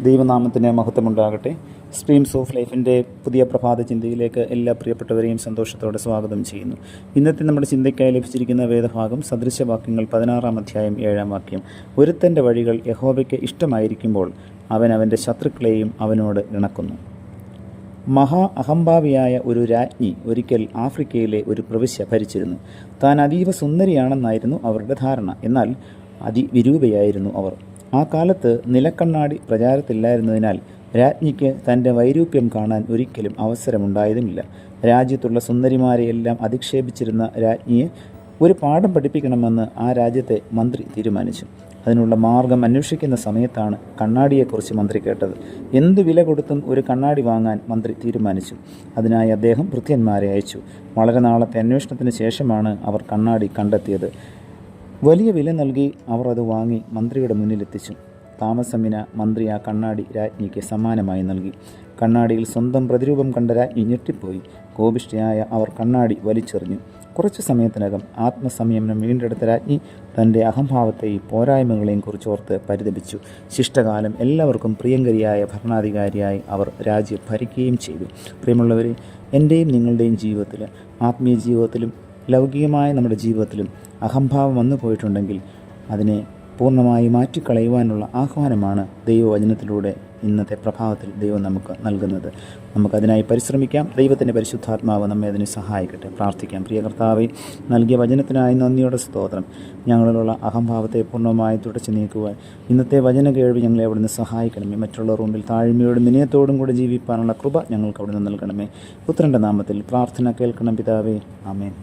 ദൈവനാമത്തിന് മഹത്വമുണ്ടാകട്ടെ. Streams of ലൈഫിൻ്റെ പുതിയ പ്രഭാത ചിന്തയിലേക്ക് എല്ലാ പ്രിയപ്പെട്ടവരെയും സന്തോഷത്തോടെ സ്വാഗതം ചെയ്യുന്നു. ഇന്നത്തെ നമ്മുടെ ചിന്തയ്ക്കായി ലഭിച്ചിരിക്കുന്ന വേദഭാഗം സദൃശവാക്യങ്ങൾ 16-ാം അധ്യായം 7-ാം വാക്യം. ഒരുത്തൻ്റെ വഴികൾ യഹോവയ്ക്ക് ഇഷ്ടമായിരിക്കുമ്പോൾ അവൻ അവൻ്റെ ശത്രുക്കളെയും അവനോട് ഇണക്കുന്നു. മഹാ അഹംഭാവിയായ ഒരു രാജ്ഞി ഒരിക്കൽ ആഫ്രിക്കയിലെ ഒരു പ്രവിശ്യ ഭരിച്ചിരുന്നു. താൻ അതീവ സുന്ദരിയാണെന്നായിരുന്നു അവരുടെ ധാരണ. എന്നാൽ അതിവിരൂപയായിരുന്നു അവർ. ആ കാലത്ത് നിലക്കണ്ണാടി പ്രചാരത്തില്ലായിരുന്നതിനാൽ രാജ്ഞിക്ക് തൻ്റെ വൈരൂപ്യം കാണാൻ ഒരിക്കലും അവസരമുണ്ടായതുമില്ല. രാജ്യത്തുള്ള സുന്ദരിമാരെയെല്ലാം അധിക്ഷേപിച്ചിരുന്ന രാജ്ഞിയെ ഒരു പാഠം പഠിപ്പിക്കണമെന്ന് ആ രാജ്യത്തെ മന്ത്രി തീരുമാനിച്ചു. അതിനുള്ള മാർഗം അന്വേഷിക്കുന്ന സമയത്താണ് കണ്ണാടിയെക്കുറിച്ച് മന്ത്രി കേട്ടത്. എന്ത് വില കൊടുത്തും ഒരു കണ്ണാടി വാങ്ങാൻ മന്ത്രി തീരുമാനിച്ചു. അതിനായി അദ്ദേഹം ഭൃത്യന്മാരെ അയച്ചു. വളരെ നാളത്തെ അന്വേഷണത്തിന് ശേഷമാണ് അവർ കണ്ണാടി കണ്ടെത്തിയത്. വലിയ വില നൽകി അവർ അത് വാങ്ങി മന്ത്രിയുടെ മുന്നിലെത്തിച്ചു. താമസമിന മന്ത്രി ആ കണ്ണാടി രാജ്ഞിക്ക് സമ്മാനമായി നൽകി. കണ്ണാടിയിൽ സ്വന്തം പ്രതിരൂപം കണ്ട രാജ്ഞി ഞെട്ടിപ്പോയി. കോപിഷ്ഠയായ അവർ കണ്ണാടി വലിച്ചെറിഞ്ഞു. കുറച്ചു സമയത്തിനകം ആത്മസംയമനം വീണ്ടെടുത്ത രാജ്ഞി തൻ്റെ അഹംഭാവത്തെയും പോരായ്മകളെയും കുറിച്ചോർത്ത് പരിതപിച്ചു. ശിഷ്ടകാലം എല്ലാവർക്കും പ്രിയങ്കരിയായ ഭരണാധികാരിയായി അവർ രാജ്യം ഭരിക്കുകയും ചെയ്തു. പ്രിയമുള്ളവരെ, എൻ്റെയും നിങ്ങളുടെയും ജീവിതത്തിൽ, ആത്മീയ ജീവിതത്തിലും ലൗകികമായ നമ്മുടെ ജീവിതത്തിലും അഹംഭാവം വന്നു പോയിട്ടുണ്ടെങ്കിൽ അതിനെ പൂർണ്ണമായി മാറ്റിക്കളയുവാനുള്ള ആഹ്വാനമാണ് ദൈവവചനത്തിലൂടെ ഇന്നത്തെ പ്രഭാതത്തിൽ ദൈവം നമുക്ക് നൽകുന്നത്. നമുക്കതിനായി പരിശ്രമിക്കാം. ദൈവത്തിൻ്റെ പരിശുദ്ധാത്മാവ് നമ്മെ അതിന് സഹായിക്കട്ടെ. പ്രാർത്ഥിക്കാം. പ്രിയ കർത്താവേ, നൽകിയ വചനത്തിനായി നന്ദിയോടെ സ്തോത്രം. ഞങ്ങളിലുള്ള അഹംഭാവത്തെ പൂർണ്ണമായി തുടച്ചു നീക്കുവാൻ ഇന്നത്തെ വചന കേൾവി ഞങ്ങളെ അവിടുന്ന് സഹായിക്കണമേ. മറ്റുള്ളവർ മുമ്പിൽ താഴ്മയോടും വിനയത്തോടും കൂടി ജീവിപ്പാനുള്ള കൃപ ഞങ്ങൾക്ക് അവിടുന്ന് നൽകണമേ. പുത്രൻ്റെ നാമത്തിൽ പ്രാർത്ഥന കേൾക്കണം പിതാവേ. ആമേൻ.